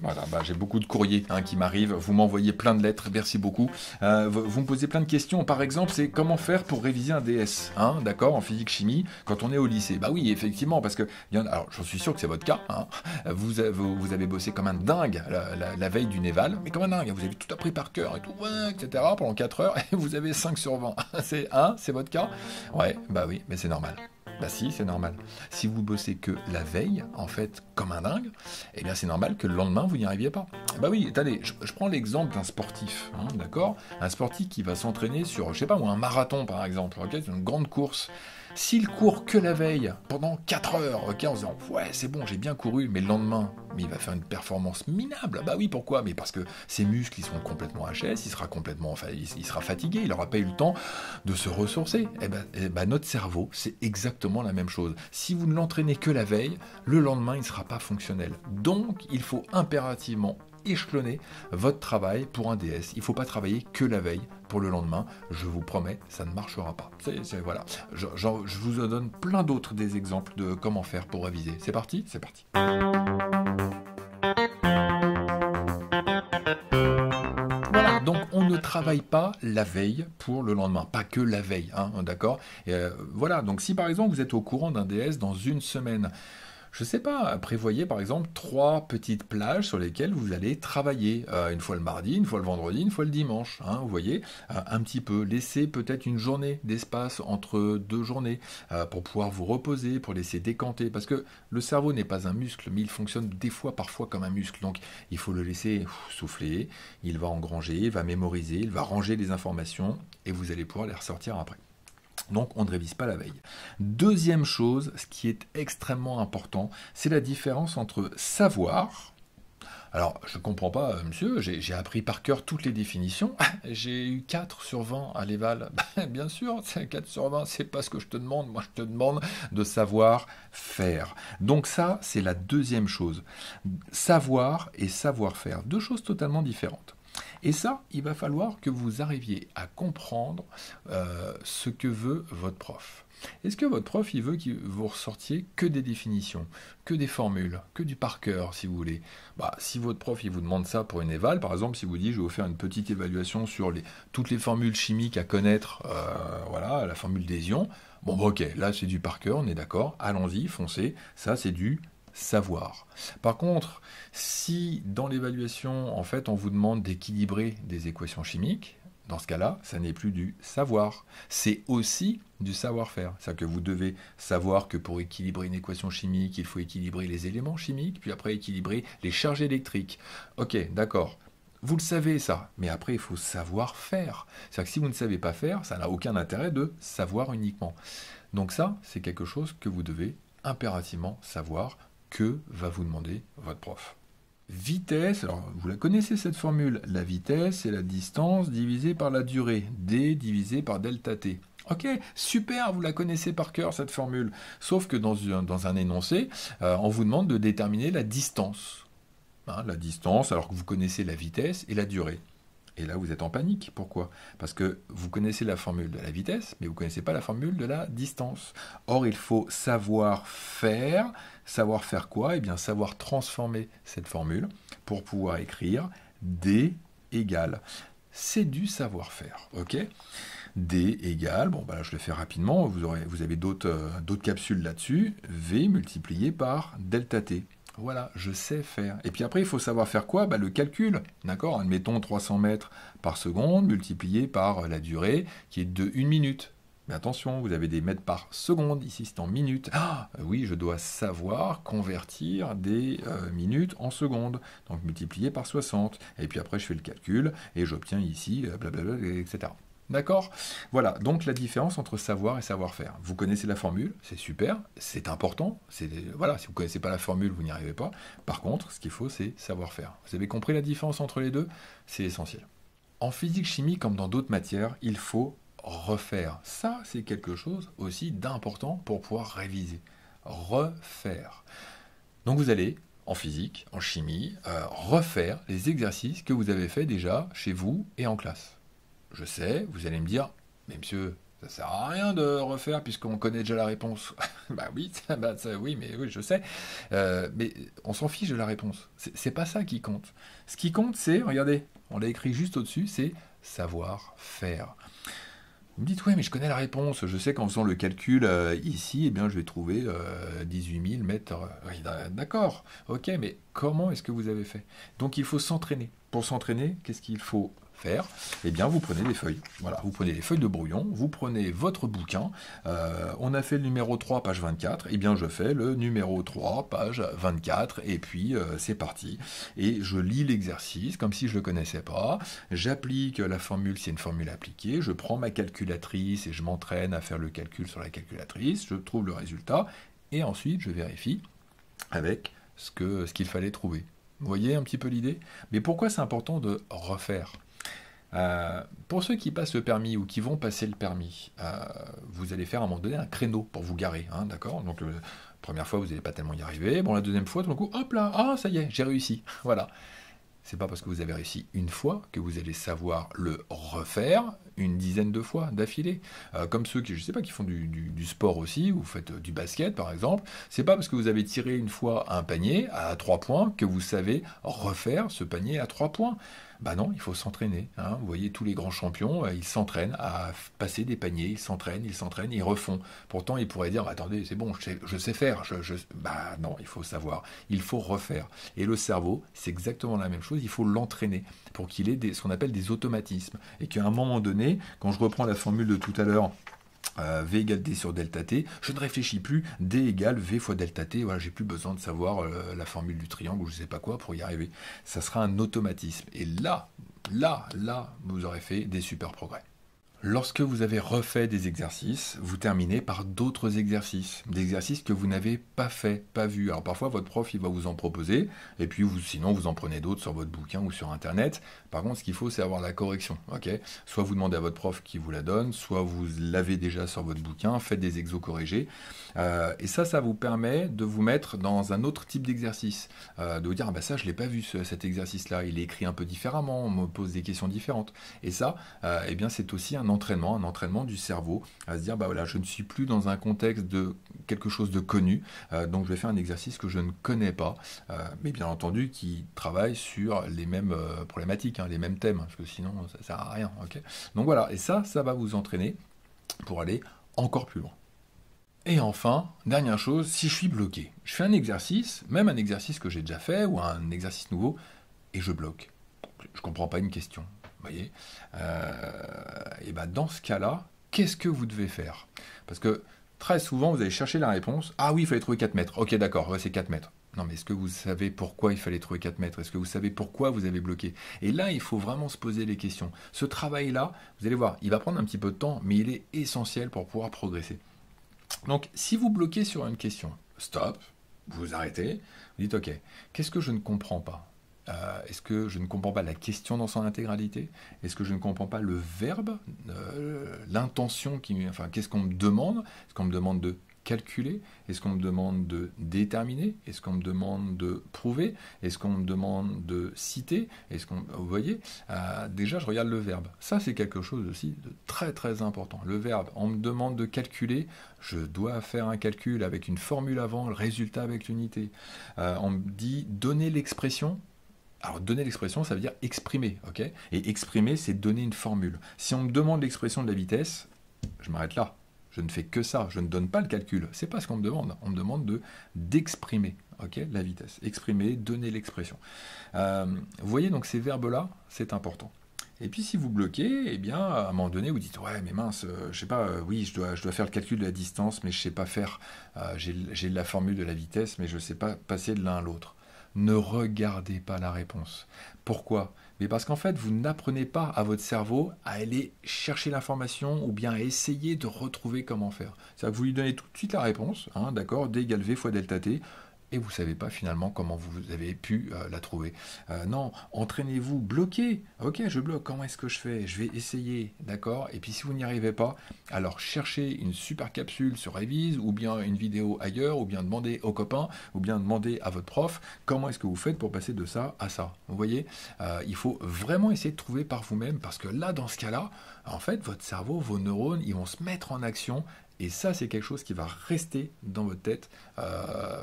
Voilà, bah, j'ai beaucoup de courriers qui m'arrivent. Vous m'envoyez plein de lettres, merci beaucoup. Vous me posez plein de questions. Par exemple, c'est comment faire pour réviser un DS, d'accord, en physique-chimie, quand on est au lycée. Bah oui, effectivement, parce que alors, j'en suis sûr que c'est votre cas. Vous avez bossé comme un dingue la veille d'une éval, mais comme un dingue. Vous avez tout appris par cœur et tout, ouais, etc. pendant 4 heures, et vous avez 5 sur 20. C'est votre cas? Ouais, bah oui, mais c'est normal. Bah si, c'est normal. Si vous bossez que la veille, en fait, comme un dingue, eh bien c'est normal que le lendemain, vous n'y arriviez pas. Bah oui, attendez, je prends l'exemple d'un sportif, d'accord? Un sportif qui va s'entraîner sur, je sais pas moi, un marathon par exemple, ok? C'est une grande course. S'il court que la veille, pendant 4 heures, ok, en se disant, ouais, c'est bon, j'ai bien couru, mais le lendemain, mais il va faire une performance minable. Bah oui, pourquoi? Mais parce que ses muscles, ils sont complètement HS, il sera complètement, enfin, il sera fatigué, il n'aura pas eu le temps de se ressourcer. Et ben, notre cerveau, c'est exactement la même chose. Si vous ne l'entraînez que la veille, le lendemain, il ne sera pas fonctionnel. Donc, il faut impérativement échelonner votre travail pour un DS. Il ne faut pas travailler que la veille pour le lendemain. Je vous promets, ça ne marchera pas. Voilà. Je vous en donne plein d'autres des exemples de comment faire pour réviser. C'est parti? C'est parti. Voilà, donc on ne travaille pas la veille pour le lendemain, pas que la veille, d'accord? Voilà, donc si par exemple vous êtes au courant d'un DS dans une semaine, je sais pas, prévoyez par exemple 3 petites plages sur lesquelles vous allez travailler, une fois le mardi, une fois le vendredi, une fois le dimanche, vous voyez, un petit peu, laissez peut-être une journée d'espace entre 2 journées, pour pouvoir vous reposer, pour laisser décanter, parce que le cerveau n'est pas un muscle, mais il fonctionne des fois, parfois comme un muscle, donc il faut le laisser souffler, il va engranger, il va mémoriser, il va ranger les informations, et vous allez pouvoir les ressortir après. Donc on ne révise pas la veille. Deuxième chose, ce qui est extrêmement important, c'est la différence entre savoir. Alors, je ne comprends pas, monsieur, j'ai appris par cœur toutes les définitions. J'ai eu 4 sur 20 à l'éval. Bien sûr, 4 sur 20, c'est pas ce que je te demande. Moi, je te demande de savoir faire. Donc ça, c'est la deuxième chose. Savoir et savoir-faire, deux choses totalement différentes. Et ça, il va falloir que vous arriviez à comprendre ce que veut votre prof. Est-ce que votre prof, il veut que vous ressortiez que des définitions, que des formules, que du par cœur, si vous voulez? Bah, si votre prof, il vous demande ça pour une éval, par exemple, si vous dit, je vais vous faire une petite évaluation sur toutes les formules chimiques à connaître, voilà, la formule des ions, bon, bah, ok, là, c'est du par cœur, on est d'accord, allons-y, foncez, ça, c'est du savoir. Par contre, si dans l'évaluation, en fait, on vous demande d'équilibrer des équations chimiques, dans ce cas-là, ça n'est plus du savoir. C'est aussi du savoir-faire. C'est-à-dire que vous devez savoir que pour équilibrer une équation chimique, il faut équilibrer les éléments chimiques, puis après équilibrer les charges électriques. Ok, d'accord. Vous le savez ça, mais après il faut savoir faire. C'est-à-dire que si vous ne savez pas faire, ça n'a aucun intérêt de savoir uniquement. Donc ça, c'est quelque chose que vous devez impérativement savoir que va vous demander votre prof. Vitesse, alors vous la connaissez cette formule, la vitesse c'est la distance divisée par la durée, d divisé par delta t. Ok, super, vous la connaissez par cœur cette formule. Sauf que dans un énoncé, on vous demande de déterminer la distance. La distance alors que vous connaissez la vitesse et la durée. Et là, vous êtes en panique. Pourquoi? Parce que vous connaissez la formule de la vitesse, mais vous ne connaissez pas la formule de la distance. Or, il faut savoir faire. Savoir faire quoi? Eh bien, savoir transformer cette formule pour pouvoir écrire D égale. C'est du savoir-faire, ok? D égale, bon, bah là, je le fais rapidement, vous avez d'autres capsules là-dessus, V multiplié par delta T. Voilà, je sais faire. Et puis après, il faut savoir faire quoi? Bah, le calcul, d'accord? Admettons 300 mètres par seconde multiplié par la durée qui est de 1 minute. Mais attention, vous avez des mètres par seconde, ici c'est en minutes. Ah, oui, je dois savoir convertir des minutes en secondes. Donc multiplié par 60. Et puis après, je fais le calcul et j'obtiens ici, blablabla, etc. D'accord? Voilà, donc la différence entre savoir et savoir-faire. Vous connaissez la formule, c'est super, c'est important. Voilà, si vous ne connaissez pas la formule, vous n'y arrivez pas. Par contre, ce qu'il faut, c'est savoir-faire. Vous avez compris la différence entre les deux? C'est essentiel. En physique-chimie, comme dans d'autres matières, il faut refaire. Ça, c'est quelque chose aussi d'important pour pouvoir réviser. Refaire. Donc vous allez, en physique, en chimie, refaire les exercices que vous avez faits déjà chez vous et en classe. Je sais, vous allez me dire, mais monsieur, Ça sert à rien de refaire puisqu'on connaît déjà la réponse. Bah oui, oui, mais oui, je sais. Mais on s'en fiche de la réponse. C'est pas ça qui compte. Ce qui compte, c'est, regardez, on l'a écrit juste au-dessus, c'est savoir faire. Vous me dites, ouais, mais je connais la réponse. Je sais qu'en faisant le calcul ici, eh bien, je vais trouver 18 000 mètres. Oui, d'accord, ok, mais comment est-ce que vous avez fait? Donc, il faut s'entraîner. Pour s'entraîner, qu'est-ce qu'il faut faire? Eh bien, vous prenez des feuilles. Voilà, vous prenez des feuilles de brouillon, vous prenez votre bouquin. On a fait le numéro 3, page 24. Eh bien, je fais le numéro 3, page 24. Et puis, c'est parti. Et je lis l'exercice comme si je ne le connaissais pas. J'applique la formule, c'est une formule appliquée. Je prends ma calculatrice et je m'entraîne à faire le calcul sur la calculatrice. Je trouve le résultat. Et ensuite, je vérifie avec ce qu'il fallait trouver. Vous voyez un petit peu l'idée? Mais pourquoi c'est important de refaire? Pour ceux qui passent le permis ou qui vont passer le permis, vous allez faire à un moment donné un créneau pour vous garer, hein, d'accord? Donc, la première fois, vous n'allez pas tellement y arriver. Bon, la deuxième fois, tout d'un coup, hop là, ah, ça y est, j'ai réussi. Voilà. C'est pas parce que vous avez réussi une fois que vous allez savoir le refaire une dizaine de fois d'affilée. Comme ceux qui, je sais pas, qui font du sport aussi, ou vous faites du basket par exemple. C'est pas parce que vous avez tiré une fois un panier à 3 points que vous savez refaire ce panier à 3 points. Bah non, il faut s'entraîner, hein. Vous voyez, tous les grands champions, ils s'entraînent à passer des paniers, ils s'entraînent, ils refont. Pourtant, ils pourraient dire, attendez, c'est bon, je sais faire. Bah non, il faut savoir, il faut refaire. Et le cerveau, c'est exactement la même chose, il faut l'entraîner pour qu'il ait ce qu'on appelle des automatismes. Et qu'à un moment donné, quand je reprends la formule de tout à l'heure, V égale D sur delta T, je ne réfléchis plus, D égale V fois delta T, voilà, j'ai plus besoin de savoir la formule du triangle ou je sais pas quoi pour y arriver. Ça sera un automatisme. Et là, vous aurez fait des super progrès. Lorsque vous avez refait des exercices, vous terminez par d'autres exercices, des exercices que vous n'avez pas fait, pas vus. Alors parfois votre prof il va vous en proposer, et puis sinon vous en prenez d'autres sur votre bouquin ou sur internet. Par contre ce qu'il faut c'est avoir la correction, ok? Soit vous demandez à votre prof qui vous la donne, soit vous l'avez déjà sur votre bouquin, faites des exos corrigés. Et ça vous permet de vous mettre dans un autre type d'exercice, de vous dire ah bah ça je l'ai pas vu cet exercice-là, il est écrit un peu différemment, on me pose des questions différentes. Et ça, eh bien c'est aussi un entraînement du cerveau, à se dire, bah voilà, je ne suis plus dans un contexte de quelque chose de connu, donc je vais faire un exercice que je ne connais pas, mais bien entendu qui travaille sur les mêmes problématiques, hein, les mêmes thèmes, parce que sinon ça sert à rien. Ok, donc voilà, et ça va vous entraîner pour aller encore plus loin. Et enfin, dernière chose, si je suis bloqué, je fais un exercice, même un exercice que j'ai déjà fait, ou un exercice nouveau, et je bloque. Je ne comprends pas une question. Vous voyez, et ben dans ce cas-là, qu'est-ce que vous devez faire? Parce que très souvent, vous allez chercher la réponse. Ah oui, il fallait trouver 4 mètres. Ok, d'accord, ouais, c'est 4 mètres. Non, mais est-ce que vous savez pourquoi il fallait trouver 4 mètres? Est-ce que vous savez pourquoi vous avez bloqué? Et là, il faut vraiment se poser les questions. Ce travail-là, vous allez voir, il va prendre un petit peu de temps, mais il est essentiel pour pouvoir progresser. Donc, si vous bloquez sur une question, stop, vous vous arrêtez, vous dites, ok, qu'est-ce que je ne comprends pas? Est-ce que je ne comprends pas la question dans son intégralité? Est-ce que je ne comprends pas le verbe, l'intention enfin, qu'est-ce qu'on me demande? Est-ce qu'on me demande de calculer? Est-ce qu'on me demande de déterminer? Est-ce qu'on me demande de prouver? Est-ce qu'on me demande de citer? Vous voyez, déjà je regarde le verbe. Ça c'est quelque chose aussi de très très important. Le verbe, on me demande de calculer, je dois faire un calcul avec une formule avant, le résultat avec l'unité. On me dit donner l'expression. Alors, donner l'expression, ça veut dire exprimer, ok? Et exprimer, c'est donner une formule. Si on me demande l'expression de la vitesse, je m'arrête là. Je ne fais que ça. Je ne donne pas le calcul. C'est pas ce qu'on me demande. On me demande d'exprimer, ok? La vitesse. Exprimer, donner l'expression. Vous voyez, donc ces verbes-là, c'est important. Et puis si vous bloquez, eh bien, à un moment donné, vous dites ouais, mais mince, je sais pas, oui, je dois faire le calcul de la distance, mais je sais pas faire. J'ai la formule de la vitesse, mais je sais pas passer de l'un à l'autre. Ne regardez pas la réponse. Pourquoi? Mais parce qu'en fait, vous n'apprenez pas à votre cerveau à aller chercher l'information ou bien à essayer de retrouver comment faire. C'est-à-dire que vous lui donnez tout de suite la réponse, hein, d'accord, D égale V fois delta T. et vous ne savez pas finalement comment vous avez pu la trouver. Non, entraînez-vous, bloquez. Ok, je bloque, comment est-ce que je fais? Je vais essayer, d'accord? Et puis si vous n'y arrivez pas, alors cherchez une super capsule sur Revise, ou bien une vidéo ailleurs, ou bien demandez aux copains, ou bien demandez à votre prof, comment est-ce que vous faites pour passer de ça à ça? Vous voyez, il faut vraiment essayer de trouver par vous-même, parce que là, dans ce cas-là, en fait, votre cerveau, vos neurones, ils vont se mettre en action. Et ça, c'est quelque chose qui va rester dans votre tête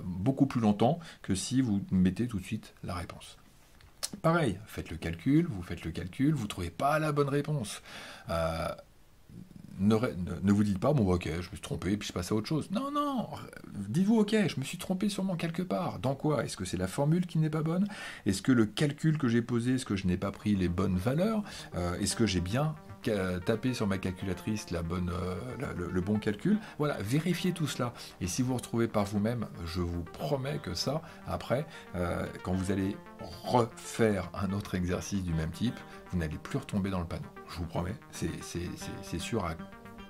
beaucoup plus longtemps que si vous mettez tout de suite la réponse. Pareil, faites le calcul, vous ne trouvez pas la bonne réponse. Euh, ne vous dites pas, bon, ok, je me suis trompé, puis je passe à autre chose. Non, non, dites-vous, ok, je me suis trompé sûrement quelque part. Dans quoi? Est-ce que c'est la formule qui n'est pas bonne? Est-ce que le calcul que j'ai posé, est-ce que je n'ai pas pris les bonnes valeurs? Est-ce que j'ai bien tapé sur ma calculatrice le bon calcul? Voilà, vérifiez tout cela. Et si vous retrouvez par vous-même, je vous promets que ça, après, quand vous allez refaire un autre exercice du même type, vous n'allez plus retomber dans le panneau. Je vous promets, c'est sûr à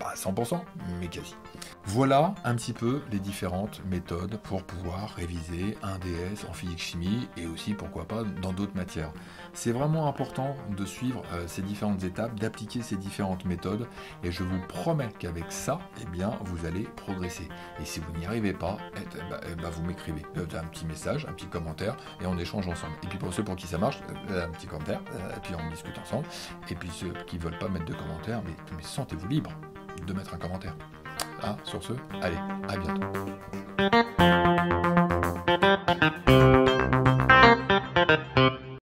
pas 100%, mais quasi. Voilà un petit peu les différentes méthodes pour pouvoir réviser un DS en physique-chimie et aussi, pourquoi pas, dans d'autres matières. C'est vraiment important de suivre ces différentes étapes, d'appliquer ces différentes méthodes et je vous promets qu'avec ça, eh bien, vous allez progresser. Et si vous n'y arrivez pas, vous m'écrivez un petit message, un petit commentaire et on échange ensemble. Et puis pour ceux pour qui ça marche, un petit commentaire, et puis on discute ensemble. Et puis ceux qui ne veulent pas mettre de commentaires, mais sentez-vous libre de mettre un commentaire. Sur ce, allez, à bientôt.